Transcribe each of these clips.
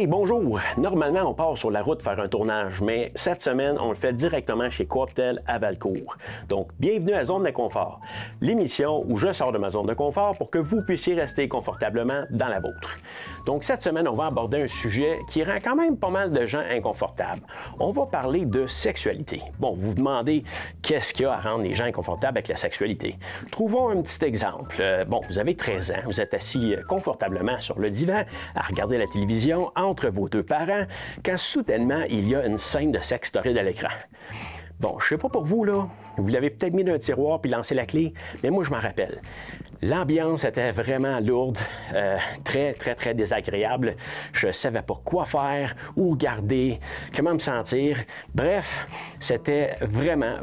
Hey, bonjour! Normalement, on part sur la route faire un tournage, mais cette semaine, on le fait directement chez Cooptel à Valcourt. Donc, bienvenue à Zone de confort, l'émission où je sors de ma zone de confort pour que vous puissiez rester confortablement dans la vôtre. Donc, cette semaine, on va aborder un sujet qui rend quand même pas mal de gens inconfortables. On va parler de sexualité. Bon, vous vous demandez qu'est-ce qu'il y a à rendre les gens inconfortables avec la sexualité. Trouvons un petit exemple. Bon, vous avez 13 ans, vous êtes assis confortablement sur le divan à regarder la télévision entre vos deux parents quand soudainement il y a une scène de sexe torride à l'écran. Bon, je sais pas pour vous, là, vous l'avez peut-être mis dans un tiroir puis lancé la clé, mais moi je m'en rappelle. L'ambiance était vraiment lourde, très désagréable. Je savais pas quoi faire, où regarder, comment me sentir. Bref, c'était vraiment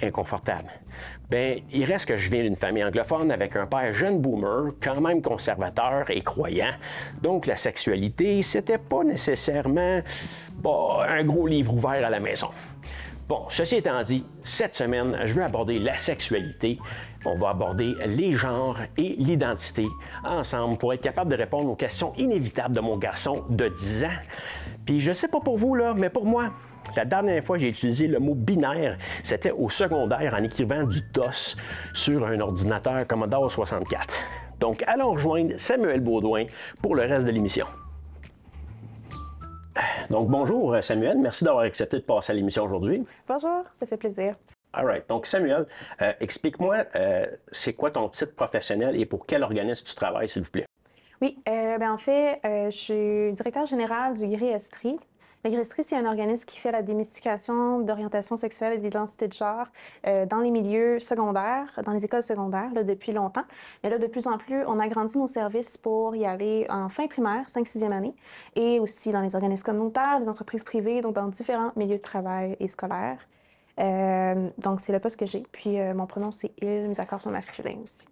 inconfortable. Bien, il reste que je viens d'une famille anglophone avec un père jeune boomer, quand même conservateur et croyant. Donc la sexualité, c'était pas nécessairement un gros livre ouvert à la maison. Bon, ceci étant dit, cette semaine, je veux aborder la sexualité. On va aborder les genres et l'identité ensemble pour être capable de répondre aux questions inévitables de mon garçon de 10 ans. Puis je sais pas pour vous, là, mais pour moi, la dernière fois que j'ai utilisé le mot binaire, c'était au secondaire en écrivant du DOS sur un ordinateur Commodore 64. Donc, allons rejoindre Samuel Baudouin pour le reste de l'émission. Donc, bonjour Samuel, merci d'avoir accepté de passer à l'émission aujourd'hui. Bonjour, ça fait plaisir. All right. Donc, Samuel, explique-moi, c'est quoi ton titre professionnel et pour quel organisme tu travailles, s'il vous plaît? Oui, en fait, je suis directeur général du GRI-Estrie. Le GRI-Estrie, c'est un organisme qui fait la démystification d'orientation sexuelle et d'identité de genre dans les milieux secondaires, dans les écoles secondaires, là, depuis longtemps. Mais là, de plus en plus, on agrandit nos services pour y aller en fin primaire, 5-6e année, et aussi dans les organismes communautaires, les entreprises privées, donc dans différents milieux de travail et scolaires. Donc, c'est le poste que j'ai. Puis, mon pronom, c'est il, mes accords sont masculins aussi.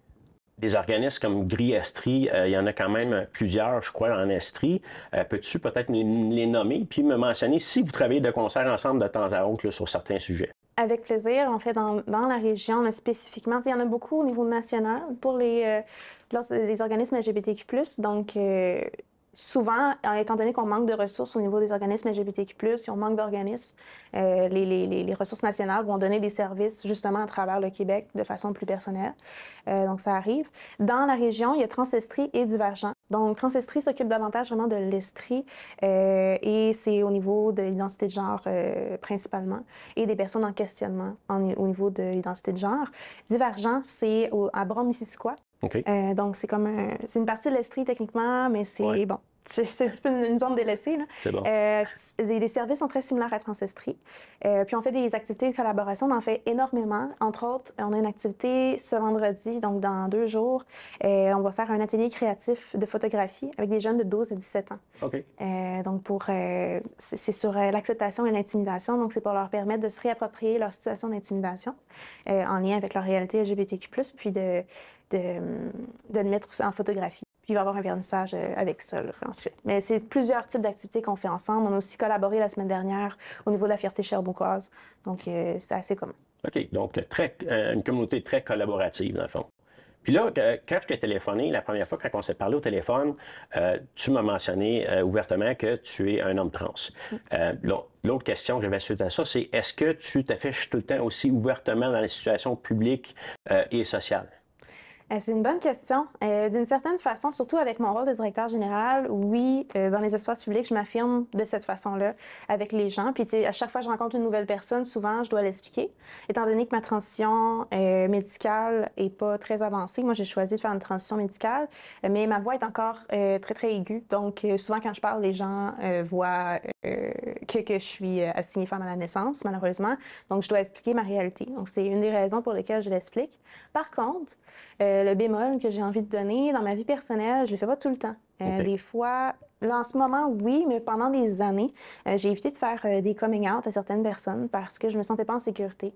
Des organismes comme GRI-Estrie, il y en a quand même plusieurs, je crois, en Estrie. Peux-tu peut-être les nommer puis me mentionner si vous travaillez de concert ensemble de temps à autre là, sur certains sujets? Avec plaisir. En fait, dans la région, là, spécifiquement, il y en a beaucoup au niveau national pour les organismes LGBTQ+. Donc, souvent, étant donné qu'on manque de ressources au niveau des organismes LGBTQ+, si on manque d'organismes, les ressources nationales vont donner des services justement à travers le Québec de façon plus personnelle. Donc, ça arrive. Dans la région, il y a Transestrie et Divergent. Donc, Transestrie s'occupe davantage vraiment de l'Estrie et c'est au niveau de l'identité de genre principalement et des personnes en questionnement au niveau de l'identité de genre. Divergent, c'est à Brom-Missisquoi. Okay. Donc, c'est une partie de l'Estrie techniquement, mais c'est bon. C'est un petit peu une zone délaissée. Là. C'est bon. Les services sont très similaires à Transestrie. Puis on fait des activités de collaboration, on en fait énormément. Entre autres, on a une activité ce vendredi, donc dans 2 jours. On va faire un atelier créatif de photographie avec des jeunes de 12 à 17 ans. Okay. Donc, c'est sur l'acceptation et l'intimidation. Donc, c'est pour leur permettre de se réapproprier leur situation d'intimidation en lien avec leur réalité LGBTQ+, puis de le mettre en photographie. Puis il va y avoir un vernissage avec ça là, ensuite. Mais c'est plusieurs types d'activités qu'on fait ensemble. On a aussi collaboré la semaine dernière au niveau de la fierté Sherbrookeoise. Donc, c'est assez commun. OK. Donc, une communauté très collaborative, dans le fond. Puis là, quand je t'ai téléphoné, la première fois, quand on s'est parlé au téléphone, tu m'as mentionné ouvertement que tu es un homme trans. L'autre question que j'avais suite à ça, c'est est-ce que tu t'affiches tout le temps aussi ouvertement dans les situations publiques et sociales? C'est une bonne question. D'une certaine façon, surtout avec mon rôle de directeur général, oui, dans les espaces publics, je m'affirme de cette façon-là avec les gens. Puis, tu sais, à chaque fois que je rencontre une nouvelle personne, souvent, je dois l'expliquer. Étant donné que ma transition médicale n'est pas très avancée, moi, j'ai choisi de faire une transition médicale, mais ma voix est encore très aiguë. Donc, souvent, quand je parle, les gens voient que je suis assignée femme à la naissance, malheureusement. Donc, je dois expliquer ma réalité. Donc, c'est une des raisons pour lesquelles je l'explique. Par contre, le bémol que j'ai envie de donner, dans ma vie personnelle, je ne le fais pas tout le temps. Okay. Des fois, là, en ce moment, oui, mais pendant des années, j'ai évité de faire des coming out à certaines personnes parce que je ne me sentais pas en sécurité.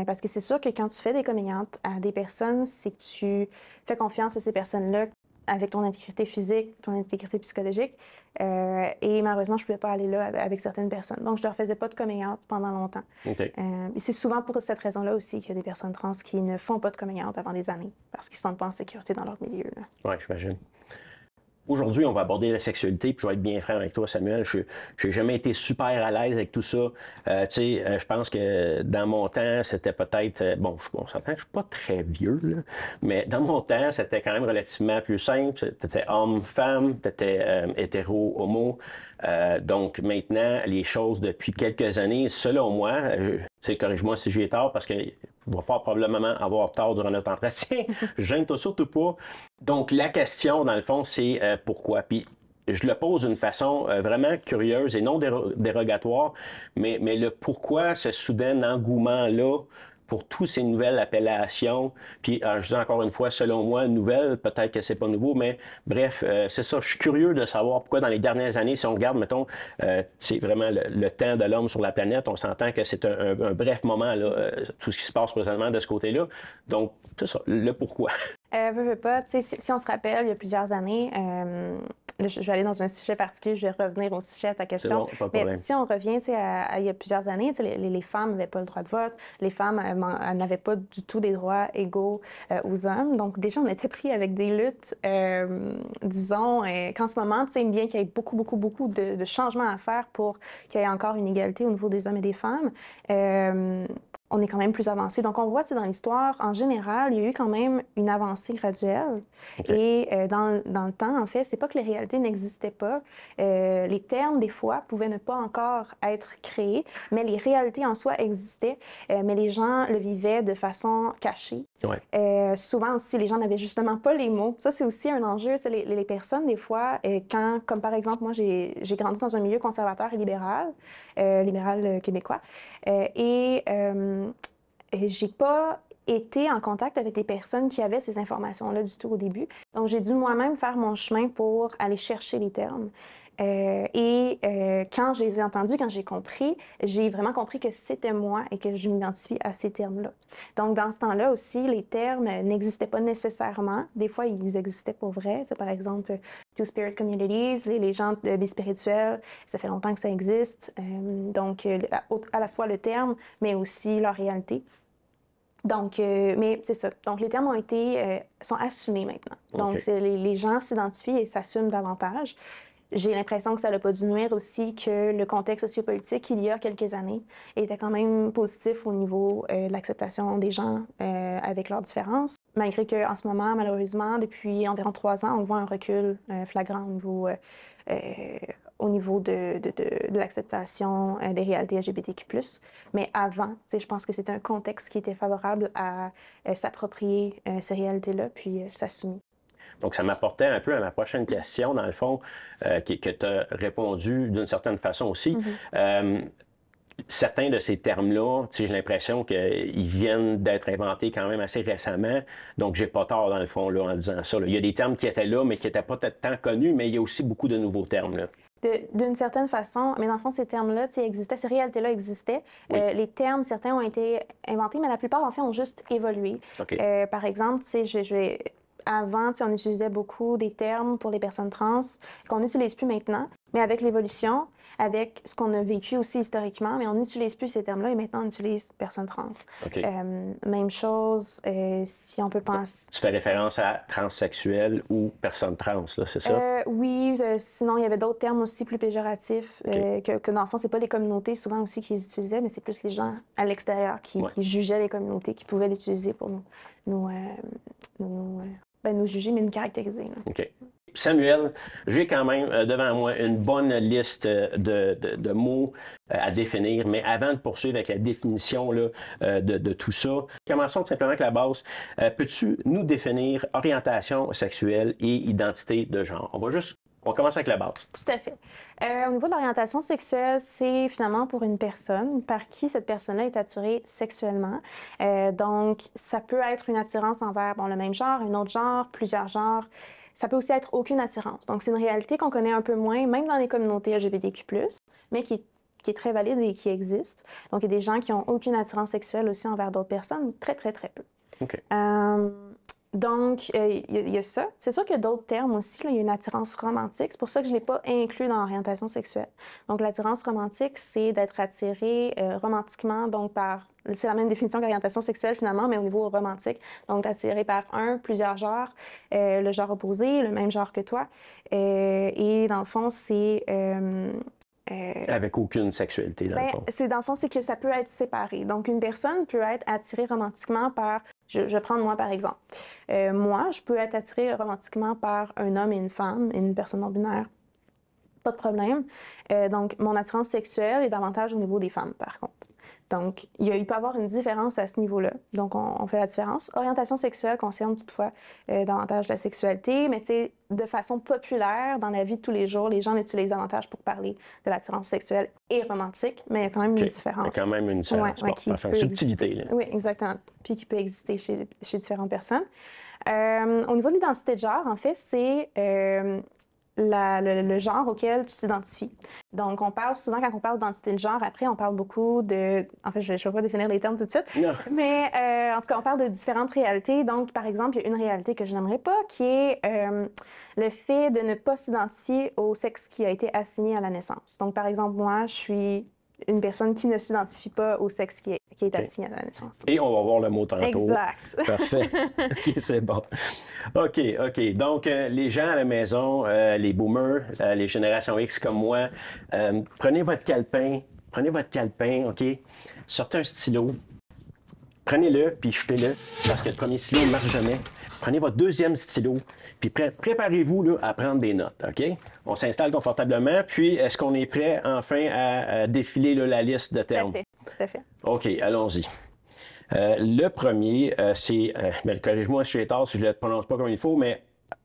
Parce que c'est sûr que quand tu fais des coming out à des personnes, c'est que tu fais confiance à ces personnes-là avec ton intégrité physique, ton intégrité psychologique. Et malheureusement, je ne pouvais pas aller là avec certaines personnes. Donc, je ne leur faisais pas de coming out pendant longtemps. Okay. Et c'est souvent pour cette raison-là aussi qu'il y a des personnes trans qui ne font pas de coming out avant des années parce qu'ils ne se sentent pas en sécurité dans leur milieu. Oui, j'imagine. Aujourd'hui, on va aborder la sexualité, puis je vais être bien franc avec toi, Samuel. Je n'ai jamais été super à l'aise avec tout ça. Je pense que dans mon temps, c'était peut-être... on s'entend que je ne suis pas très vieux, là, mais dans mon temps, c'était quand même relativement plus simple. C'était homme-femme, c'était hétéro, homo. Donc maintenant, les choses depuis quelques années, selon moi, corrige-moi si j'ai tort, parce que je vais fort probablement avoir tort durant notre entretien. Gêne-toi surtout pas. Donc la question, dans le fond, c'est pourquoi. Puis je le pose d'une façon vraiment curieuse et non dérogatoire, mais le pourquoi ce soudain engouement-là pour toutes ces nouvelles appellations. Puis, je dis encore une fois, selon moi, nouvelles, peut-être que c'est pas nouveau, mais bref, c'est ça. Je suis curieux de savoir pourquoi dans les dernières années, si on regarde, mettons, c'est vraiment le temps de l'homme sur la planète, on s'entend que c'est un bref moment, là, tout ce qui se passe présentement de ce côté-là. Donc, c'est ça, le pourquoi. Veux pas, tu sais, si on se rappelle, il y a plusieurs années, là, je vais aller dans un sujet particulier, je vais revenir au sujet à ta question. C'est bon, pas de problème. Mais si on revient, tu sais, il y a plusieurs années, tu sais, les femmes n'avaient pas le droit de vote, les femmes n'avaient pas du tout des droits égaux aux hommes. Donc déjà, on était pris avec des luttes, disons, qu'en ce moment, tu sais, bien qu'il y ait beaucoup de changements à faire pour qu'il y ait encore une égalité au niveau des hommes et des femmes. On est quand même plus avancé. Donc, on voit, tu sais, dans l'histoire, en général, il y a eu quand même une avancée graduelle. Okay. Et dans le temps, en fait, c'est pas que les réalités n'existaient pas. Les termes, des fois, pouvaient ne pas encore être créés, mais les réalités en soi existaient, mais les gens le vivaient de façon cachée. Ouais. Souvent aussi, les gens n'avaient justement pas les mots. Ça, c'est aussi un enjeu. Les personnes, des fois, comme par exemple, moi, j'ai grandi dans un milieu conservateur et libéral québécois, et j'ai pas été en contact avec des personnes qui avaient ces informations-là du tout au début. Donc, j'ai dû moi-même faire mon chemin pour aller chercher les termes. Quand je les ai entendus, quand j'ai compris, j'ai vraiment compris que c'était moi et que je m'identifie à ces termes-là. Donc, dans ce temps-là aussi, les termes n'existaient pas nécessairement. Des fois, ils existaient pour vrai. C'est par exemple, Two-Spirit Communities, les gens bispirituels, ça fait longtemps que ça existe. Donc, à la fois le terme, mais aussi leur réalité. Donc, mais c'est ça. Donc, les termes sont assumés maintenant. Donc, okay. Les gens s'identifient et s'assument davantage. J'ai l'impression que ça n'a pas dû nuire aussi que le contexte sociopolitique, il y a quelques années, était quand même positif au niveau de l'acceptation des gens avec leurs différences. Malgré qu'en ce moment, malheureusement, depuis environ 3 ans, on voit un recul flagrant au niveau de l'acceptation des réalités LGBTQ+. Mais avant, je pense que c'était un contexte qui était favorable à s'approprier ces réalités-là, puis s'assumer. Donc, ça m'apportait un peu à ma prochaine question, dans le fond, que tu as répondu d'une certaine façon aussi. Certains de ces termes-là, j'ai l'impression qu'ils viennent d'être inventés quand même assez récemment. Donc, j'ai pas tort, dans le fond, là, en disant ça. Là. Il y a des termes qui étaient là, mais qui n'étaient pas tant connus, mais il y a aussi beaucoup de nouveaux termes, là. D'une certaine façon, mais dans le fond, ces termes-là existaient, ces réalités-là existaient. Oui. Les termes, certains ont été inventés, mais la plupart, en fait, ont juste évolué. Okay. Par exemple, avant, on utilisait beaucoup des termes pour les personnes trans qu'on n'utilise plus maintenant, mais avec l'évolution, avec ce qu'on a vécu aussi historiquement, mais on n'utilise plus ces termes-là et maintenant on utilise personnes trans. Okay. Même chose, si on peut penser... Tu fais référence à transsexuel ou personne trans, là, c'est ça? Oui, sinon il y avait d'autres termes aussi plus péjoratifs, okay. Que dans le fond, c'est pas les communautés souvent aussi qui les utilisaient, mais c'est plus les gens à l'extérieur qui jugeaient les communautés, qui pouvaient l'utiliser pour nous juger, mais nous caractériser. Là. OK. Samuel, j'ai quand même devant moi une bonne liste de mots à définir, mais avant de poursuivre avec la définition là, de tout ça, commençons tout simplement avec la base. Peux-tu nous définir orientation sexuelle et identité de genre? On commence avec la base. Tout à fait. Au niveau de l'orientation sexuelle, c'est finalement pour une personne par qui cette personne-là est attirée sexuellement. Donc, ça peut être une attirance envers le même genre, un autre genre, plusieurs genres. Ça peut aussi être aucune attirance. Donc, c'est une réalité qu'on connaît un peu moins, même dans les communautés LGBTQ+, mais qui est très valide et qui existe. Donc, il y a des gens qui n'ont aucune attirance sexuelle aussi envers d'autres personnes, très, très, très peu. Okay. Donc, il y a ça. C'est sûr qu'il y a d'autres termes aussi. Là. Il y a une attirance romantique. C'est pour ça que je ne l'ai pas inclus dans l'orientation sexuelle. Donc, l'attirance romantique, c'est d'être attiré romantiquement, donc par... C'est la même définition que l'orientation sexuelle, finalement, mais au niveau romantique. Donc, attiré par plusieurs genres, le genre opposé, le même genre que toi. Et dans le fond, c'est... Avec aucune sexualité, dans le fond. Dans le fond, c'est que ça peut être séparé. Donc, une personne peut être attirée romantiquement par... Je vais prendre moi, par exemple. Moi, je peux être attirée romantiquement par un homme et une femme, une personne non-binaire. Pas de problème. Donc, mon attirance sexuelle est davantage au niveau des femmes, par contre. Donc, il peut y avoir une différence à ce niveau-là. Donc, on fait la différence. Orientation sexuelle concerne toutefois davantage la sexualité, mais tu sais, de façon populaire, dans la vie de tous les jours, les gens l'utilisent davantage pour parler de l'attirance sexuelle et romantique, mais il y a quand même une différence. Il y a quand même une différence. Ouais, bon, enfin, une subtilité. Là. Oui, exactement. Puis qui peut exister chez différentes personnes. Au niveau de l'identité de genre, en fait, c'est... le genre auquel tu t'identifies. Donc, on parle souvent, quand on parle d'identité de genre, après, on parle beaucoup de... En fait, je ne vais pas définir les termes tout de suite, non. Mais en tout cas, on parle de différentes réalités. Donc, par exemple, il y a une réalité que je n'aimerais pas, qui est le fait de ne pas s'identifier au sexe qui a été assigné à la naissance. Donc, par exemple, moi, je suis une personne qui ne s'identifie pas au sexe qui est assigné à la naissance. Et on va voir le mot tantôt. Exact. Parfait. OK, c'est bon. OK. Donc, les gens à la maison, les boomers, les générations X comme moi, prenez votre calepin, OK? Sortez un stylo, prenez-le, puis jetez-le, parce que le premier stylo ne marche jamais. Prenez votre deuxième stylo, puis préparez-vous là, à prendre des notes, OK? On s'installe confortablement, puis est-ce qu'on est prêt enfin à défiler là, la liste de termes? Tout à fait. OK, allons-y. Le premier, c'est, corrige-moi si j'ai tort, si je ne le prononce pas comme il faut, mais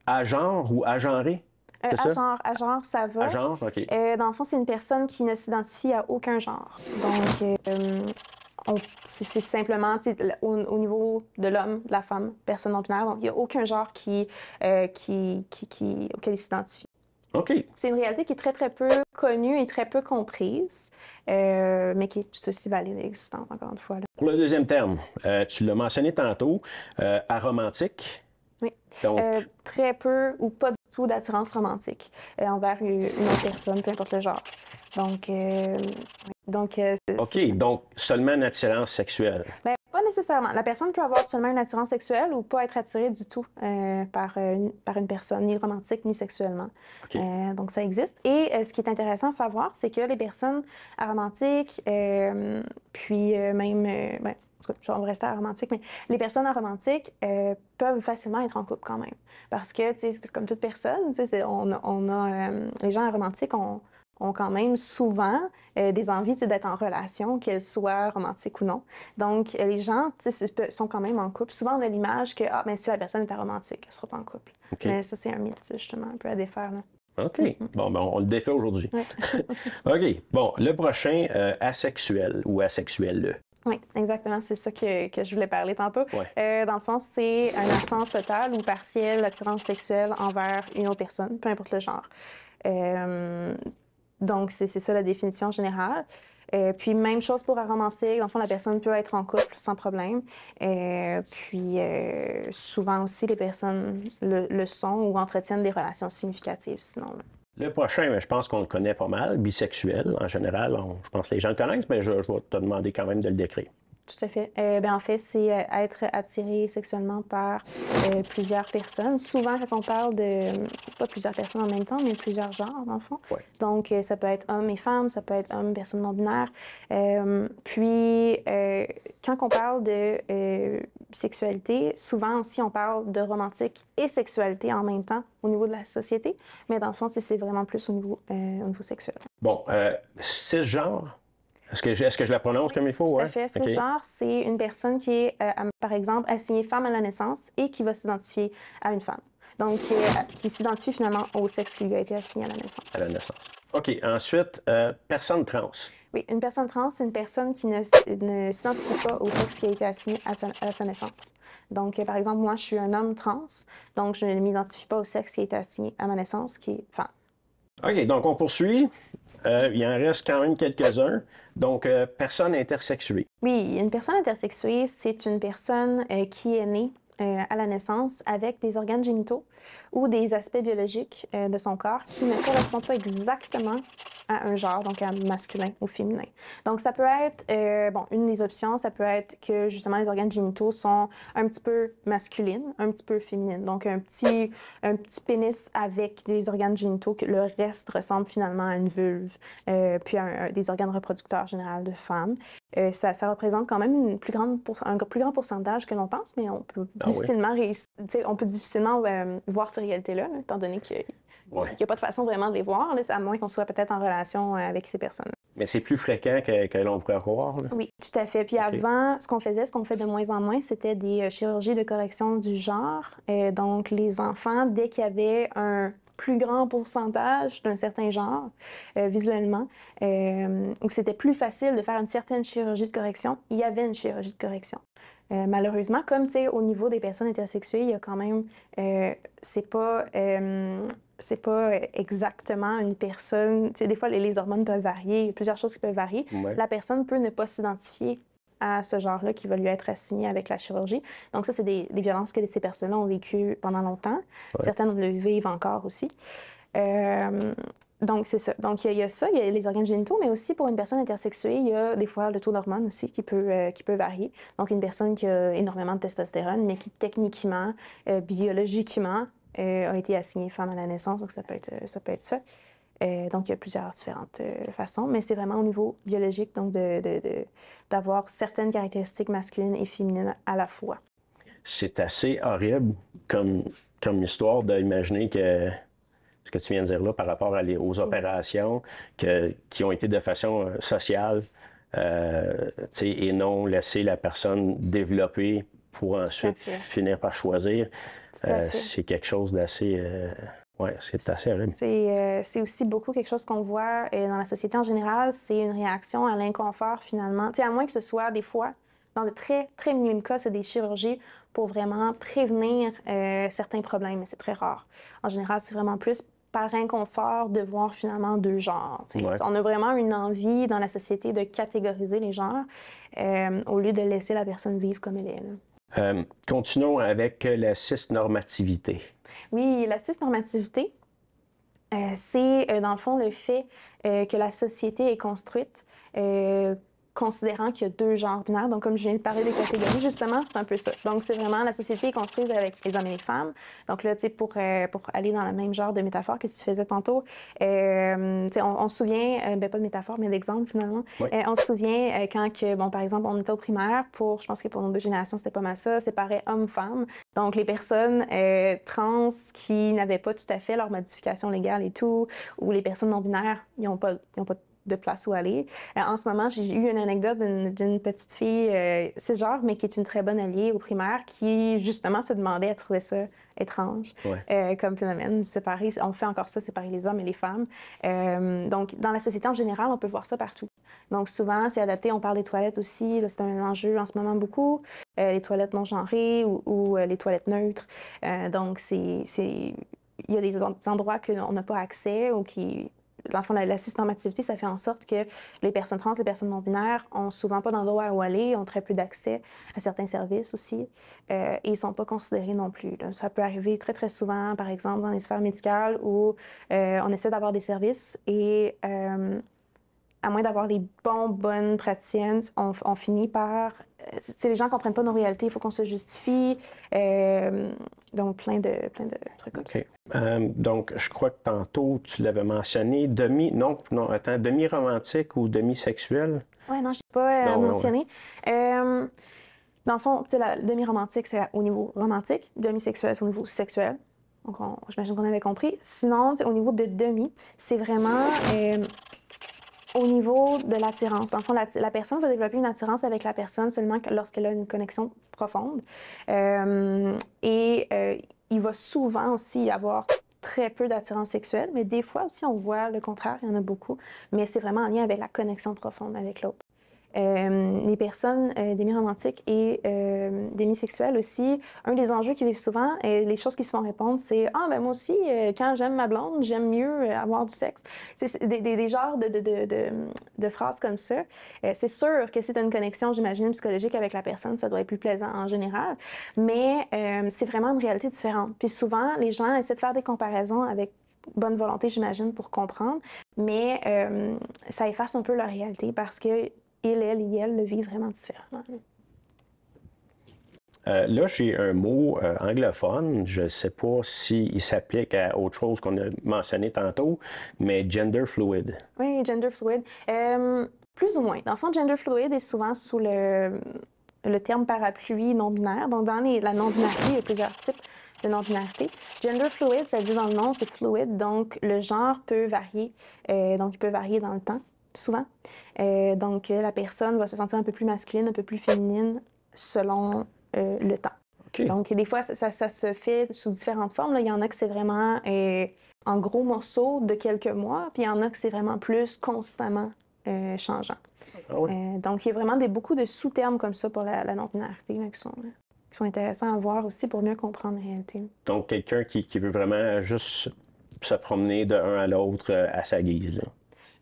agenre ou agenré? C'est ça? Agenre, ça va. Agenre, OK. Dans le fond, c'est une personne qui ne s'identifie à aucun genre. Donc, c'est simplement au niveau de l'homme, de la femme, personne non-binaire. Donc, il n'y a aucun genre auquel il s'identifie. OK. C'est une réalité qui est très, très peu connue et très peu comprise, mais qui est tout aussi valide et existante, encore une fois. Là. Pour le deuxième terme, tu l'as mentionné tantôt, aromantique. Oui. Donc... très peu ou pas du tout d'attirance romantique envers une autre personne, peu importe le genre. Donc, OK, donc seulement une attirance sexuelle. Bien, pas nécessairement. La personne peut avoir seulement une attirance sexuelle ou pas être attirée du tout par une personne, ni romantique, ni sexuellement. Okay. Donc, ça existe. Et ce qui est intéressant à savoir, c'est que les personnes aromantiques, puis même... on va rester aromantique, mais les personnes aromantiques peuvent facilement être en couple quand même. Parce que, tu sais, comme toute personne, tu sais, les gens aromantiques ont quand même souvent des envies d'être en relation, qu'elles soient romantiques ou non. Donc, les gens sont quand même en couple. Souvent, on a l'image que si la personne est aromantique, elle ne sera pas en couple. Okay. Mais ça, c'est un mythe, justement, un peu à défaire. Là. OK. Bon, ben, on le défait aujourd'hui. Oui. OK. Bon, le prochain, asexuel ou asexuel. Oui, exactement. C'est ça que je voulais parler tantôt. Ouais. Dans le fond, c'est une absence totale ou partielle d'attirance sexuelle envers une autre personne, peu importe le genre. Donc, c'est ça la définition générale. Puis, même chose pour aromantique. Dans le fond, la personne peut être en couple sans problème. Puis, souvent aussi, les personnes le sont ou entretiennent des relations significatives, sinon. Là. Le prochain, je pense qu'on le connaît pas mal, bisexuel en général. Je pense que les gens le connaissent, mais je vais te demander quand même de le décrire. Tout à fait. En fait, c'est être attiré sexuellement par plusieurs personnes. Souvent, quand on parle de, pas plusieurs personnes en même temps, mais plusieurs genres, dans le fond. Ouais. Donc, ça peut être homme et femme, ça peut être homme, personne non-binaire. Puis, quand on parle de sexualité, souvent aussi, on parle de romantique et sexualité en même temps au niveau de la société. Mais dans le fond, c'est vraiment plus au niveau sexuel. Bon, cisgenre. Est-ce que je la prononce comme il faut? Tout à fait. Cisgenre, c'est une personne qui est, par exemple, assignée femme à la naissance et qui va s'identifier à une femme. Donc, qui s'identifie finalement au sexe qui lui a été assigné à la naissance. À la naissance. OK. Ensuite, personne trans. Oui, une personne trans, c'est une personne qui ne s'identifie pas au sexe qui a été assigné à sa naissance. Donc, par exemple, moi, je suis un homme trans, donc je ne m'identifie pas au sexe qui a été assigné à ma naissance, qui est femme. OK. Donc, on poursuit. Il en reste quand même quelques-uns. Donc, personne intersexuée. Oui, une personne intersexuée, c'est une personne qui est née à la naissance avec des organes génitaux ou des aspects biologiques de son corps qui ne correspondent pas exactement à un genre, donc à masculin ou féminin. Donc, ça peut être, une des options, ça peut être que justement les organes génitaux sont un petit peu masculines, un petit peu féminines. Donc, un petit pénis avec des organes génitaux, que le reste ressemble finalement à une vulve, puis à des organes reproducteurs en général de femmes. Ça représente quand même un plus grand pourcentage que l'on pense, mais on peut difficilement voir ces réalités-là, là, étant donné qu'il n'y a pas de façon vraiment de les voir, là, à moins qu'on soit peut-être en relation avec ces personnes. Mais c'est plus fréquent que l'on pourrait croire. Là. Oui, tout à fait. Puis avant, ce qu'on fait de moins en moins, c'était des chirurgies de correction du genre. Donc, les enfants, dès qu'il y avait un plus grand pourcentage d'un certain genre, visuellement, où c'était plus facile de faire une certaine chirurgie de correction, il y avait une chirurgie de correction. Malheureusement, comme tu sais, au niveau des personnes hétérosexuées, il y a quand même, c'est pas exactement une personne. Tu sais, des fois, les hormones peuvent varier, il y a plusieurs choses qui peuvent varier. Ouais. La personne peut ne pas s'identifier à ce genre-là qui va lui être assigné avec la chirurgie. Donc ça, c'est des violences que ces personnes-là ont vécues pendant longtemps. Ouais. Certaines le vivent encore aussi. Donc, c'est ça. Donc, il y a ça, il y a les organes génitaux, mais aussi pour une personne intersexuée, il y a des fois le taux d'hormones aussi qui peut varier. Donc, une personne qui a énormément de testostérone, mais qui techniquement, biologiquement, a été assignée femme à la naissance. Donc, ça peut être ça. Donc, il y a plusieurs différentes façons, mais c'est vraiment au niveau biologique, donc d'avoir certaines caractéristiques masculines et féminines à la fois. C'est assez horrible comme histoire d'imaginer que ce que tu viens de dire là par rapport aux opérations qui ont été de façon sociale et non laisser la personne développer pour ensuite finir par choisir. C'est quelque chose d'assez... Oui, c'est assez horrible. C'est aussi beaucoup quelque chose qu'on voit dans la société en général, c'est une réaction à l'inconfort finalement. T'sais, à moins que ce soit des fois, dans de très, très minimes cas, c'est des chirurgies pour vraiment prévenir certains problèmes, mais c'est très rare. En général, c'est vraiment plus par inconfort de voir finalement deux genres. Ouais. On a vraiment une envie dans la société de catégoriser les genres au lieu de laisser la personne vivre comme elle est. Continuons avec la cisnormativité. Oui, la cisnormativité, c'est dans le fond le fait que la société est construite considérant qu'il y a deux genres binaires. Donc, comme je viens de parler des catégories, justement, c'est un peu ça. Donc, c'est vraiment la société est construite avec les hommes et les femmes. Donc là, tu sais, pour aller dans le même genre de métaphore que tu faisais tantôt, tu sais, on se souvient, pas de métaphore, mais d'exemple, finalement. Oui. On se souvient quand, par exemple, on était au primaire, je pense que pour nos deux générations, c'était pas mal ça, séparait hommes-femmes. Donc, les personnes trans qui n'avaient pas tout à fait leur modification légale et tout, ou les personnes non-binaires, ils n'ont pas de place où aller. En ce moment, j'ai eu une anecdote d'une petite fille cisgenre, mais qui est une très bonne alliée au primaire, qui justement se demandait, elle trouvait ça étrange comme phénomène. Séparer, on fait encore ça, séparer les hommes et les femmes. Donc, dans la société en général, on peut voir ça partout. Donc, souvent, c'est adapté. On parle des toilettes aussi. Là, c'est un enjeu en ce moment beaucoup. Les toilettes non genrées ou les toilettes neutres. Donc, il y a des endroits qu'on n'a pas accès ou qui... Dans le fond, la cisnormativité, ça fait en sorte que les personnes trans, les personnes non-binaires ont souvent pas d'endroit où aller, ont très peu d'accès à certains services aussi, et ils sont pas considérés non plus. Là. Ça peut arriver très, très souvent, par exemple, dans les sphères médicales où on essaie d'avoir des services et à moins d'avoir les bonnes praticiennes, on finit par... les gens ne comprennent pas nos réalités, il faut qu'on se justifie. Donc, plein de trucs comme ça. Donc, je crois que tantôt, tu l'avais mentionné, demi-romantique ou demi-sexuel? Oui, non, je n'ai pas mentionné. Dans le fond, la demi-romantique, c'est au niveau romantique. Demi-sexuel, c'est au niveau sexuel. Donc, j'imagine qu'on avait compris. Sinon, au niveau de demi, c'est vraiment... au niveau de l'attirance. Dans le fond, la personne va développer une attirance avec la personne seulement lorsqu'elle a une connexion profonde. Il va souvent aussi y avoir très peu d'attirance sexuelle, mais des fois aussi, on voit le contraire, il y en a beaucoup, mais c'est vraiment en lien avec la connexion profonde avec l'autre. Les personnes démiromantiques et démisexuelles aussi, un des enjeux qui vivent souvent, les choses qui se font répondre, c'est « Ah, ben moi aussi, quand j'aime ma blonde, j'aime mieux avoir du sexe. » C'est des genres de phrases comme ça. C'est sûr que si tu as une connexion, j'imagine, psychologique avec la personne, ça doit être plus plaisant en général, mais c'est vraiment une réalité différente. Puis souvent, les gens essaient de faire des comparaisons avec bonne volonté, j'imagine, pour comprendre, mais ça efface un peu leur réalité parce que elle et elle le vivent vraiment différemment. Là, j'ai un mot anglophone. Je ne sais pas s'il s'applique à autre chose qu'on a mentionné tantôt, mais gender fluid. Oui, gender fluid. Plus ou moins. Dans le fond, gender fluid est souvent sous le terme parapluie non-binaire. Donc, dans la non-binarité, il y a plusieurs types de non-binarité. Gender fluid, ça dit dans le nom, c'est fluid. Donc, le genre peut varier. Donc, il peut varier dans le temps, souvent. Donc, la personne va se sentir un peu plus masculine, un peu plus féminine selon le temps. Okay. Donc, des fois, ça se fait sous différentes formes. Là. Il y en a que c'est vraiment en gros morceaux de quelques mois, puis il y en a que c'est vraiment plus constamment changeant. Ah ouais. Donc, il y a vraiment beaucoup de sous-termes comme ça pour la non-binarité qui sont intéressants à voir aussi pour mieux comprendre la réalité. Donc, quelqu'un qui veut vraiment juste se promener d'un à l'autre à sa guise, là.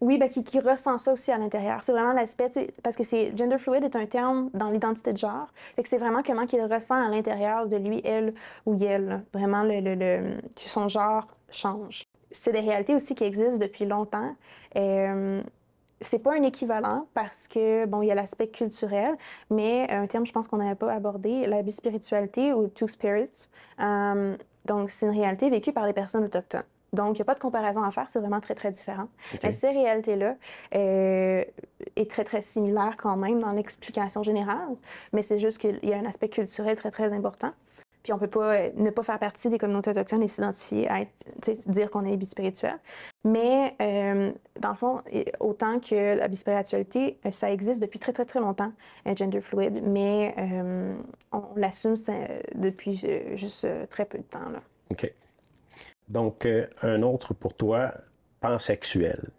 Oui, ben, qui ressent ça aussi à l'intérieur. C'est vraiment l'aspect, parce que gender fluid est un terme dans l'identité de genre. Fait que c'est vraiment comment il ressent à l'intérieur de lui, elle ou elle. Là. Vraiment, que son genre change. C'est des réalités aussi qui existent depuis longtemps. C'est pas un équivalent parce que, bon, il y a l'aspect culturel, mais un terme, je pense qu'on n'avait pas abordé, la bispiritualité ou two spirits. Donc, c'est une réalité vécue par les personnes autochtones. Donc, il n'y a pas de comparaison à faire, c'est vraiment très, très différent. Okay. Mais ces réalités-là est très, très similaire quand même dans l'explication générale, mais c'est juste qu'il y a un aspect culturel très, très important. Puis on ne peut pas ne pas faire partie des communautés autochtones et s'identifier à dire qu'on est bispirituel. Mais dans le fond, autant que la bispiritualité, ça existe depuis très, très, très longtemps, gender fluid, mais on l'assume depuis juste très peu de temps. Là. OK. Donc, un autre pour toi, pansexuel.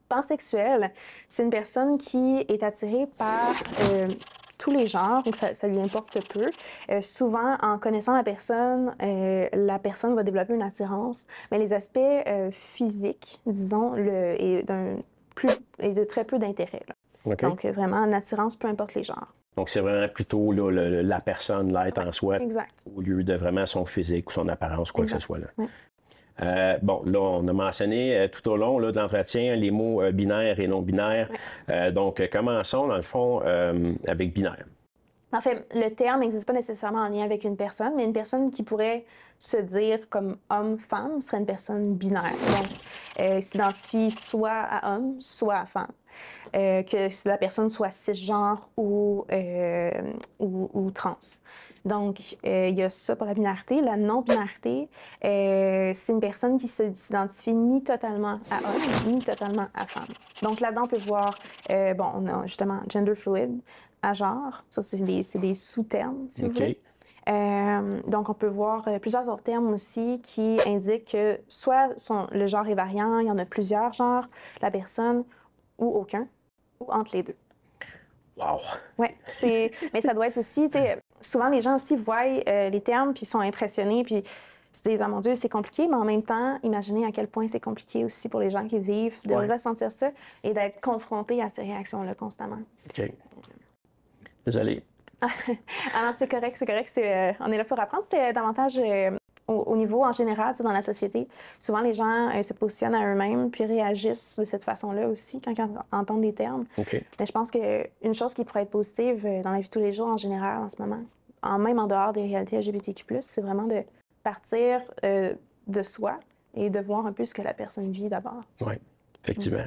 Pansexuel, c'est une personne qui est attirée par tous les genres, donc ça lui importe peu. Souvent, en connaissant la personne va développer une attirance, mais les aspects physiques, disons, est de très peu d'intérêt. Okay. Donc, vraiment, une attirance, peu importe les genres. Donc, c'est vraiment plutôt là, la personne, l'être en soi, exact. Au lieu de vraiment son physique ou son apparence, quoi exact. que ce soit. Là. Oui. Bon, là, on a mentionné tout au long là, de l'entretien les mots binaires et non-binaires. Oui. Donc, commençons, dans le fond, avec binaire. En fait, le terme n'existe pas nécessairement en lien avec une personne, mais une personne qui pourrait se dire comme homme-femme serait une personne binaire. Donc, s'identifie soit à homme, soit à femme. Que la personne soit cisgenre ou trans. Donc, il y a ça pour la binarité. La non-binarité, c'est une personne qui ne s'identifie ni totalement à homme, ni totalement à femme. Donc, là-dedans, on peut voir, on a justement gender fluid, à genre. Ça, c'est des sous-termes, si vous voulez. Donc, on peut voir plusieurs autres termes aussi qui indiquent que soit le genre est variant, il y en a plusieurs genres, la personne, ou aucun, ou entre les deux. Wow! Oui, mais ça doit être aussi, tu sais, souvent les gens aussi voient les termes puis sont impressionnés puis se disent « Ah mon Dieu, c'est compliqué », mais en même temps, imaginez à quel point c'est compliqué aussi pour les gens qui vivent de ressentir ça et d'être confrontés à ces réactions-là constamment. OK. Désolé. Alors, c'est correct, on est là pour apprendre. C'est davantage au niveau en général, dans la société. Souvent, les gens se positionnent à eux-mêmes puis réagissent de cette façon-là aussi quand ils entendent des termes. Okay. Mais je pense qu'une chose qui pourrait être positive dans la vie de tous les jours en général en ce moment, même en dehors des réalités LGBTQ+, c'est vraiment de partir de soi et de voir un peu ce que la personne vit d'abord. Oui, effectivement.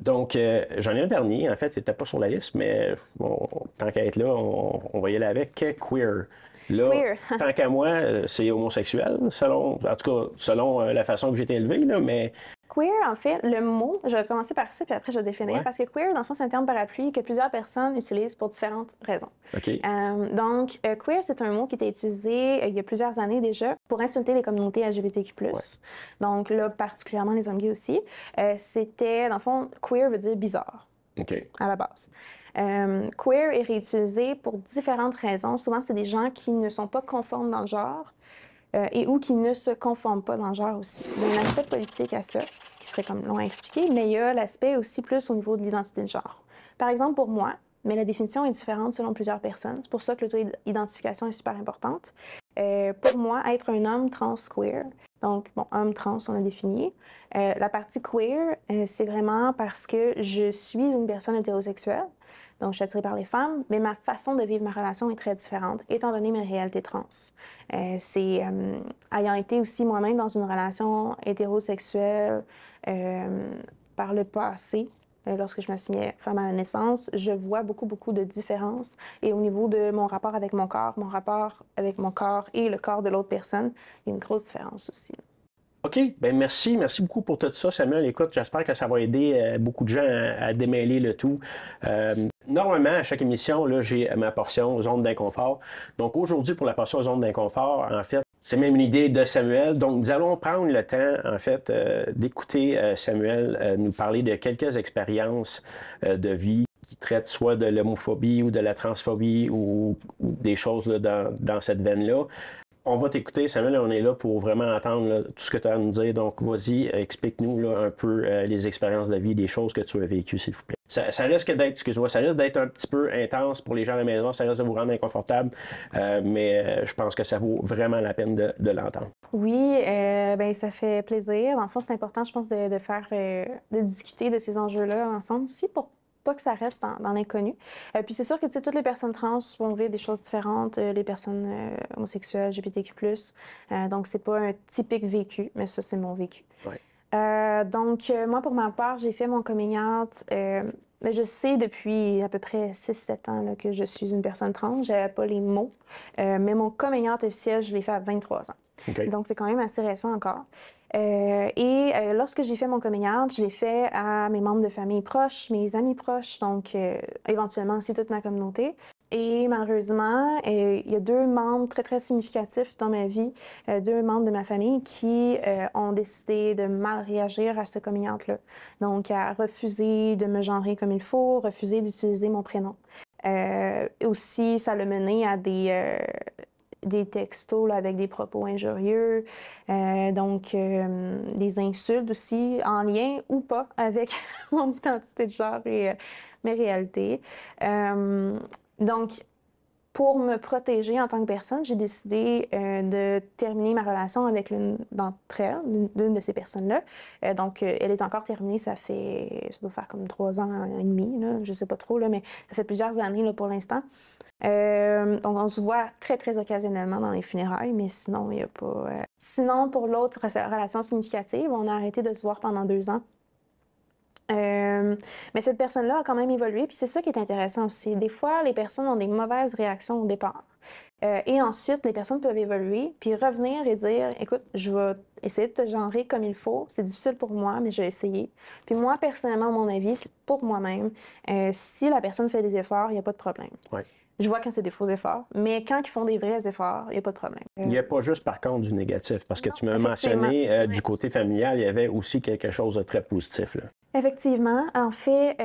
Donc, j'en ai un dernier. En fait, il n'était pas sur la liste, mais bon, tant qu'à être là, on va y aller avec queer. Là, queer. Tant qu'à moi, c'est homosexuel, en tout cas, selon la façon que j'ai été élevé, là, mais... Queer, en fait, le mot, je vais commencer par ça, puis après je vais définir, parce que queer, dans le fond, c'est un terme parapluie que plusieurs personnes utilisent pour différentes raisons. Okay. Donc, queer, c'est un mot qui était utilisé il y a plusieurs années déjà pour insulter les communautés LGBTQ+. Donc là, particulièrement les hommes gays aussi. C'était, dans le fond, queer veut dire bizarre. OK. à la base. Queer est réutilisé pour différentes raisons. Souvent, c'est des gens qui ne sont pas conformes dans le genre et ou qui ne se conforment pas dans le genre aussi. Il y a un aspect politique à ça, qui serait comme long à expliquer, mais il y a l'aspect aussi plus au niveau de l'identité de genre. Par exemple, pour moi, mais la définition est différente selon plusieurs personnes. C'est pour ça que l'auto-identification est super importante. Pour moi, être un homme trans queer, donc, bon, homme trans, on a défini. La partie queer, c'est vraiment parce que je suis une personne hétérosexuelle, donc je suis attirée par les femmes, mais ma façon de vivre ma relation est très différente, étant donné mes réalités trans. Ayant été aussi moi-même dans une relation hétérosexuelle par le passé, lorsque je m'assignais femme à la naissance, je vois beaucoup, beaucoup de différences. Et au niveau de mon rapport avec mon corps et le corps de l'autre personne, il y a une grosse différence aussi. OK, bien merci beaucoup pour tout ça, Samuel. Écoute, j'espère que ça va aider beaucoup de gens à démêler le tout. Normalement, à chaque émission, là, j'ai ma portion zone d'inconfort. Donc aujourd'hui, pour la portion zone d'inconfort, en fait, c'est même une idée de Samuel. Donc nous allons prendre le temps, en fait, d'écouter Samuel nous parler de quelques expériences de vie qui traitent soit de l'homophobie ou de la transphobie ou des choses là, dans cette veine-là. On va t'écouter, Samuel, on est là pour vraiment entendre là, tout ce que tu as à nous dire. Donc, vas-y, explique-nous là, un peu les expériences de vie, des choses que tu as vécues, s'il vous plaît. Ça risque d'être, excuse-moi, ça risque d'être un petit peu intense pour les gens à la maison, ça risque de vous rendre inconfortable, mais je pense que ça vaut vraiment la peine de l'entendre. Oui, ben ça fait plaisir. Dans le fond, c'est important, je pense, de faire, de discuter de ces enjeux-là ensemble aussi pour pas que ça reste dans l'inconnu. Puis c'est sûr que toutes les personnes trans vont vivre des choses différentes, les personnes homosexuelles, LGBTQ+. Donc c'est pas un typique vécu, mais ça, c'est mon vécu. Ouais. Donc moi, pour ma part, j'ai fait mon coming out. Mais je sais depuis à peu près 6-7 ans là, que je suis une personne trans. Je n'avais pas les mots. Mais mon coming out officiel, je l'ai fait à 23 ans. Okay. Donc, c'est quand même assez récent encore. Lorsque j'ai fait mon coming out, je l'ai fait à mes membres de famille proches, mes amis proches, donc éventuellement aussi toute ma communauté. Et malheureusement, il y a 2 membres très, très significatifs dans ma vie, 2 membres de ma famille qui ont décidé de mal réagir à ce coming out-là. Donc, à refuser de me genrer comme il faut, refuser d'utiliser mon prénom. Aussi, ça l'a mené à des textos là, avec des propos injurieux, des insultes aussi, en lien ou pas avec mon identité de genre et mes réalités. Donc, pour me protéger en tant que personne, j'ai décidé de terminer ma relation avec l'une d'entre elles, l'une de ces personnes-là. Elle est encore terminée, ça doit faire comme 3 ans et demi, là, je sais pas trop, là, mais ça fait plusieurs années là, pour l'instant. Donc, on se voit très, très occasionnellement dans les funérailles, mais sinon, il n'y a pas... Sinon, pour l'autre relation significative, on a arrêté de se voir pendant 2 ans. Mais cette personne-là a quand même évolué, puis c'est ça qui est intéressant aussi. Des fois, les personnes ont des mauvaises réactions au départ. Et ensuite, les personnes peuvent évoluer, puis revenir et dire, écoute, je vais essayer de te genrer comme il faut. C'est difficile pour moi, mais je vais essayer. Puis moi, personnellement, à mon avis, c'est pour moi-même. Si la personne fait des efforts, il n'y a pas de problème. Ouais. Je vois quand c'est des faux efforts, mais quand ils font des vrais efforts, il n'y a pas de problème. Il n'y a pas juste, par contre, du négatif, parce que Non, tu m'as mentionné du côté familial, il y avait aussi quelque chose de très positif, là. Effectivement. En fait,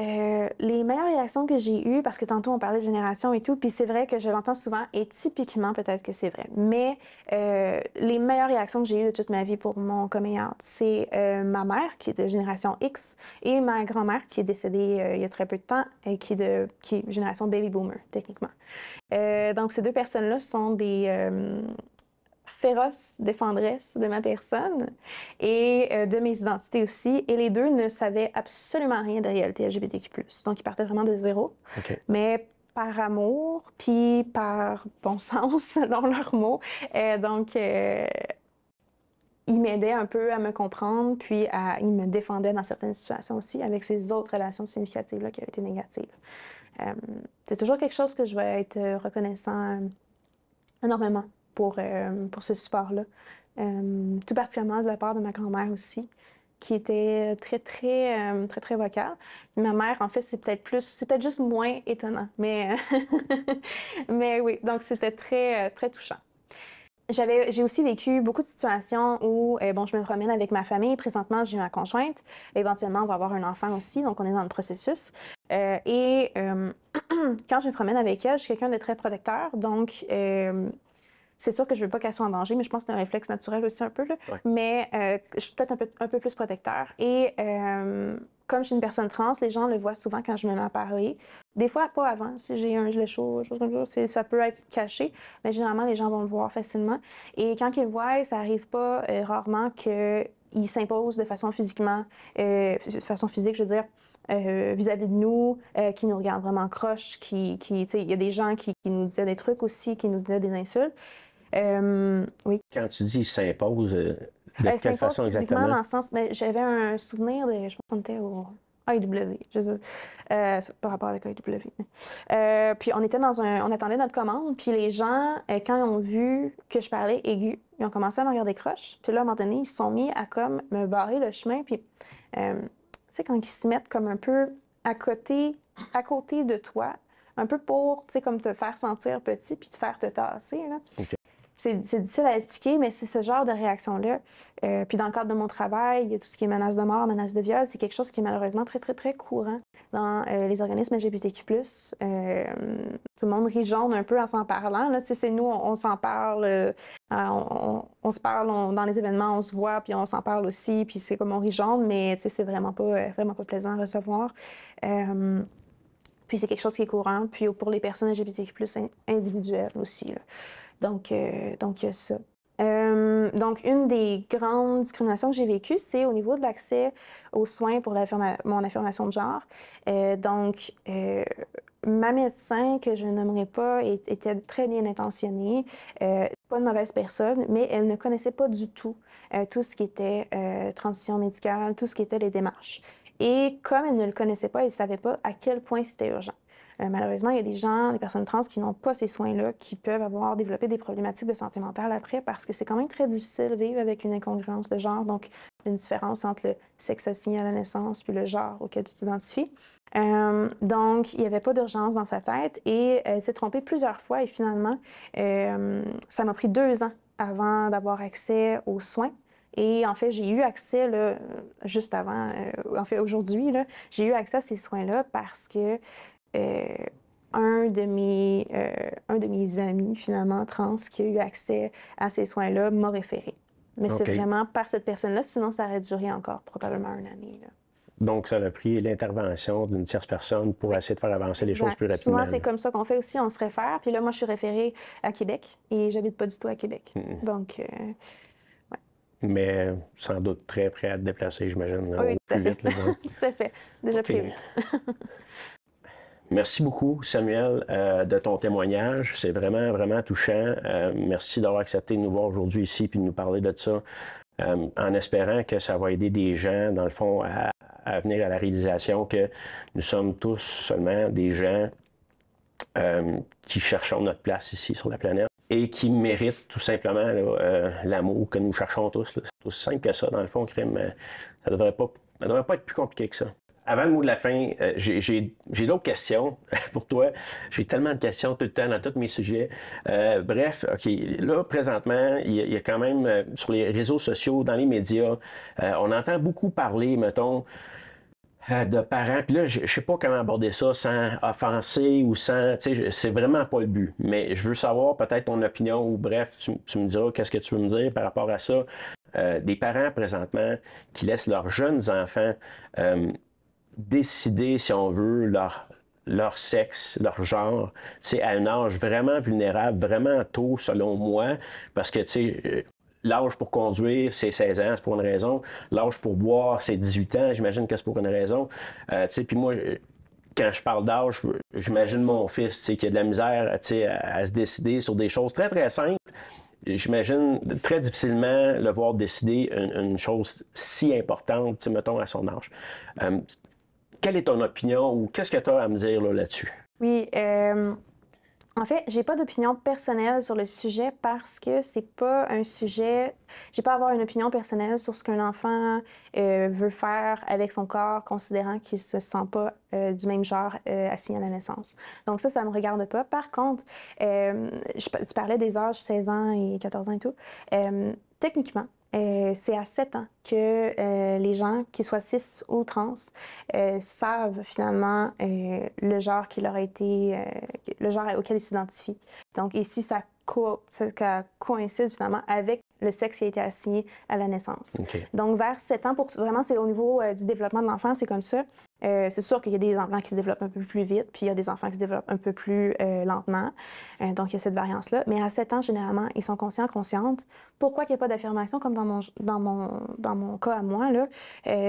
les meilleures réactions que j'ai eues, parce que tantôt on parlait de génération et tout, puis c'est vrai que je l'entends souvent, et typiquement, peut-être que c'est vrai, mais les meilleures réactions que j'ai eues de toute ma vie pour mon coming out, c'est ma mère, qui est de génération X, et ma grand-mère, qui est décédée il y a très peu de temps, et qui est génération baby boomer, techniquement. Donc, ces 2 personnes-là sont des féroces défendresses de ma personne et de mes identités aussi. Et les 2 ne savaient absolument rien de réalité LGBTQ+. Donc, ils partaient vraiment de zéro. Okay. Mais par amour, puis par bon sens, selon leurs mots. Ils m'aidaient un peu à me comprendre, puis ils me défendaient dans certaines situations aussi, avec ces autres relations significatives-là qui avaient été négatives. C'est toujours quelque chose que je vais être reconnaissant énormément pour ce support-là. Tout particulièrement de la part de ma grand-mère aussi, qui était très, très, très, très vocale. Ma mère, en fait, c'est peut-être juste moins étonnant, mais, mais oui, donc c'était très, très touchant. J'ai aussi vécu beaucoup de situations où, bon, je me promène avec ma famille. Présentement, j'ai ma conjointe. Éventuellement, on va avoir un enfant aussi, donc on est dans le processus. Quand je me promène avec elle, je suis quelqu'un de très protecteur. Donc, c'est sûr que je veux pas qu'elle soit en danger, mais je pense que c'est un réflexe naturel aussi un peu, là. Ouais. Mais je suis peut-être un peu plus protecteur. Comme je suis une personne trans, les gens le voient souvent quand je me mets à parler. Des fois, pas avant. Si j'ai un gilet chaud, chose comme ça, ça peut être caché, mais généralement, les gens vont le voir facilement. Et quand ils le voient, ça arrive pas rarement qu'ils s'imposent de façon physique, je veux dire, vis-à-vis de nous, qui nous regardent vraiment croche, il y a des gens qui nous disaient des trucs aussi, qui nous disaient des insultes. Oui. Quand tu dis s'impose, de quelle façon exactement? Dans le sens, j'avais un souvenir de, je pense qu'on était au AEW, je sais, par rapport avec AEW. Puis on attendait notre commande, puis les gens, quand ils ont vu que je parlais aigu, ils ont commencé à me regarder croche. Puis là, à un moment donné, ils se sont mis à comme me barrer le chemin, puis tu sais, quand ils se mettent comme un peu à côté de toi, un peu pour, tu sais, comme te faire sentir petit, puis te faire te tasser, là. Okay. C'est difficile à expliquer, mais c'est ce genre de réaction-là. Puis dans le cadre de mon travail, il y a tout ce qui est menace de mort, menace de viol. C'est quelque chose qui est malheureusement très, très, très courant dans les organismes LGBTQ+. Tout le monde rit jaune un peu en s'en parlant. Là, c'est nous, on s'en parle. On se parle dans les événements, on se voit, puis on s'en parle aussi. Puis c'est comme on rit jaune, mais c'est vraiment pas plaisant à recevoir. Puis c'est quelque chose qui est courant. Puis pour les personnes LGBTQ+, individuelles aussi, là. Donc, il y a ça. Donc, une des grandes discriminations que j'ai vécues, c'est au niveau de l'accès aux soins pour mon affirmation de genre. Ma médecin, que je nommerai pas, était très bien intentionnée, pas de mauvaise personne, mais elle ne connaissait pas du tout tout ce qui était transition médicale, tout ce qui était les démarches. Et comme elle ne le connaissait pas, elle ne savait pas à quel point c'était urgent. Malheureusement, il y a des personnes trans qui n'ont pas ces soins-là, qui peuvent développé des problématiques de santé mentale après parce que c'est quand même très difficile de vivre avec une incongruence de genre, donc une différence entre le sexe assigné à la naissance puis le genre auquel tu t'identifies. Donc, il n'y avait pas d'urgence dans sa tête et elle s'est trompée plusieurs fois et finalement, ça m'a pris 2 ans avant d'avoir accès aux soins. Et en fait, j'ai eu accès, là, juste avant, aujourd'hui, là, j'ai eu accès à ces soins-là parce que un de mes amis, finalement, trans, qui a eu accès à ces soins-là, m'a référé. Mais c'est vraiment par cette personne-là, sinon ça aurait duré encore probablement 1 année, là. Donc, ça a pris l'intervention d'une tierce personne pour essayer de faire avancer les choses plus rapidement. Souvent, c'est comme ça qu'on fait aussi, on se réfère. Puis là, moi, je suis référée à Québec et j'habite pas du tout à Québec. Donc, ouais. Mais sans doute très prêt à te déplacer, j'imagine, oui, plus vite. Là, tout à fait. Déjà prévu. Merci beaucoup, Samuel, de ton témoignage. C'est vraiment, vraiment touchant. Merci d'avoir accepté de nous voir aujourd'hui ici puis de nous parler de ça, en espérant que ça va aider des gens, dans le fond, à venir à la réalisation que nous sommes tous seulement des gens qui cherchons notre place ici sur la planète et qui méritent tout simplement l'amour que nous cherchons tous. C'est aussi simple que ça, dans le fond, crime. Ça devrait pas être plus compliqué que ça. Avant le mot de la fin, j'ai d'autres questions pour toi. J'ai tellement de questions tout le temps dans tous mes sujets. Bref, OK, là, présentement, il y a quand même, sur les réseaux sociaux, dans les médias, on entend beaucoup parler, mettons, de parents. Puis là, je sais pas comment aborder ça sans offenser ou sans... Tu sais, c'est vraiment pas le but. Mais je veux savoir peut-être ton opinion ou bref, tu me diras qu'est-ce que tu veux me dire par rapport à ça. Des parents, présentement, qui laissent leurs jeunes enfants décider, si on veut, leur sexe, leur genre, à un âge vraiment vulnérable, vraiment tôt, selon moi, parce que, tu sais, l'âge pour conduire, c'est 16 ans, c'est pour une raison. L'âge pour boire, c'est 18 ans, j'imagine que c'est pour une raison. Tu sais, puis moi, quand je parle d'âge, j'imagine mon fils, tu sais, qui a de la misère, tu sais, à se décider sur des choses très, très simples. J'imagine très difficilement le voir décider une chose si importante, tu sais, mettons, à son âge. Quelle est ton opinion ou qu'est-ce que tu as à me dire là-dessus? Oui, En fait, j'ai pas d'opinion personnelle sur le sujet parce que c'est pas un sujet. J'ai pas à avoir une opinion personnelle sur ce qu'un enfant veut faire avec son corps, considérant qu'il se sent pas du même genre assigné à la naissance. Donc ça me regarde pas. Par contre, tu parlais des âges 16 ans et 14 ans et tout. Techniquement, c'est à 7 ans que les gens, qu'ils soient cis ou trans, savent finalement le genre qui leur a été, le genre auquel ils s'identifient. Donc ici, ça coïncide finalement avec le sexe qui a été assigné à la naissance. Okay. Donc vers 7 ans, vraiment, c'est au niveau du développement de l'enfant, c'est comme ça. C'est sûr qu'il y a des enfants qui se développent un peu plus vite, puis il y a des enfants qui se développent un peu plus lentement. Donc, il y a cette variance-là. Mais à 7 ans, généralement, ils sont conscients, conscientes. Pourquoi il n'y a pas d'affirmation, comme dans mon cas à moi, là,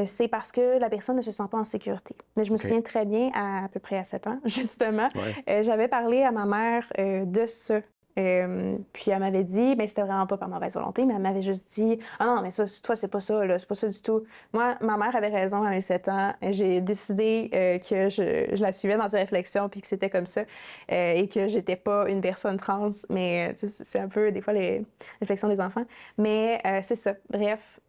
c'est parce que la personne ne se sent pas en sécurité. Mais je me souviens très bien, à peu près à 7 ans, justement, j'avais parlé à ma mère de ça. Puis elle m'avait dit, ben c'était vraiment pas par mauvaise volonté, mais elle m'avait juste dit, ah non, mais ça, toi, c'est pas ça, là, c'est pas ça du tout. Moi, ma mère avait raison à mes 7 ans. J'ai décidé que je la suivais dans ses réflexions, puis que c'était comme ça, et que j'étais pas une personne trans, mais c'est un peu, des fois, les réflexions des enfants. Mais c'est ça. Bref.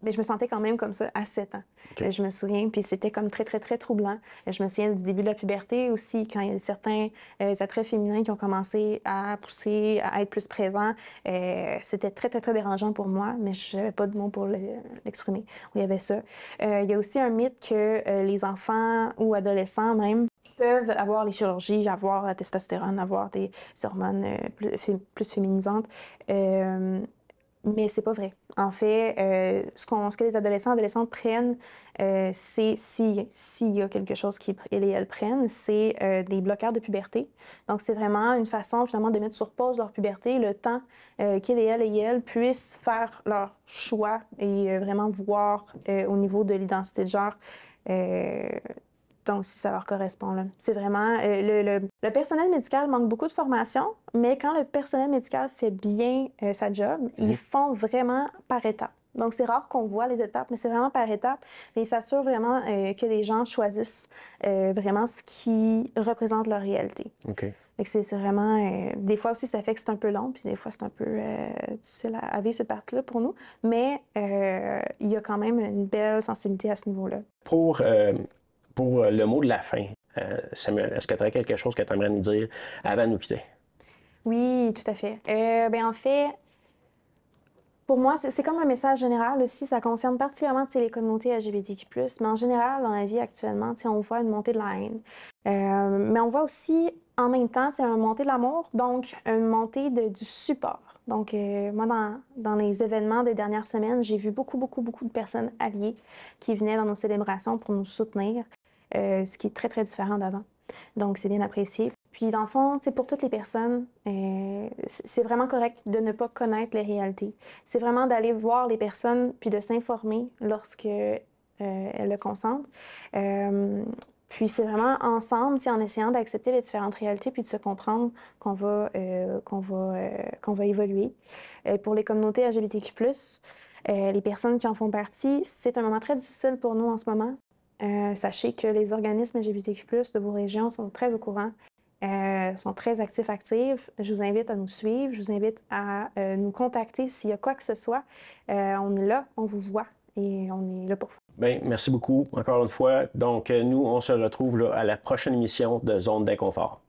Mais je me sentais quand même comme ça à 7 ans. Okay. Je me souviens, puis c'était comme très, très, très troublant. Je me souviens du début de la puberté aussi, quand il y a certains attraits féminins qui ont commencé à pousser, à être plus présents. C'était très, très, très dérangeant pour moi, mais je n'avais pas de mots pour l'exprimer. Il y avait ça. Il y a aussi un mythe que les enfants ou adolescents même peuvent avoir les chirurgies, avoir la testostérone, avoir des hormones plus féminisantes. Mais c'est pas vrai. En fait, ce que les adolescents et adolescentes prennent, c'est s'il y a quelque chose qu'ils et elles prennent, c'est des bloqueurs de puberté. Donc, c'est vraiment une façon, finalement, de mettre sur pause leur puberté le temps qu'ils et elles puissent faire leur choix et vraiment voir au niveau de l'identité de genre. Donc, si ça leur correspond, là. C'est vraiment... le personnel médical manque beaucoup de formation, mais quand le personnel médical fait bien sa job, ils font vraiment par étapes. Donc, c'est rare qu'on voit les étapes, mais c'est vraiment par étapes. Et ils s'assurent vraiment que les gens choisissent vraiment ce qui représente leur réalité. OK. C'est vraiment... des fois aussi, ça fait que c'est un peu long, puis des fois, c'est un peu difficile à vivre cette partie-là pour nous. Mais il y a quand même une belle sensibilité à ce niveau-là. Pour le mot de la fin, Samuel, est-ce que tu aurais quelque chose que tu aimerais nous dire avant de nous quitter? Oui, tout à fait. En fait, pour moi, c'est comme un message général aussi. Ça concerne particulièrement les communautés LGBTQ+, mais en général, dans la vie actuellement, on voit une montée de la haine. Mais on voit aussi, en même temps, une montée de l'amour, donc une montée du support. Donc, moi, dans les événements des dernières semaines, j'ai vu beaucoup de personnes alliées qui venaient dans nos célébrations pour nous soutenir. Ce qui est très, très différent d'avant. Donc, c'est bien apprécié. Puis, dans le fond, pour toutes les personnes, c'est vraiment correct de ne pas connaître les réalités. C'est vraiment d'aller voir les personnes puis de s'informer lorsque elles le consentent. Puis, c'est vraiment ensemble, en essayant d'accepter les différentes réalités puis de se comprendre qu'on va évoluer. Pour les communautés LGBTQ+, les personnes qui en font partie, c'est un moment très difficile pour nous en ce moment. Sachez que les organismes LGBTQ+, de vos régions sont très au courant, sont très actifs. Je vous invite à nous suivre, je vous invite à nous contacter s'il y a quoi que ce soit. On est là, on vous voit et on est là pour vous. Bien, merci beaucoup encore une fois. Donc, nous, on se retrouve là, à la prochaine émission de Zone d'inconfort.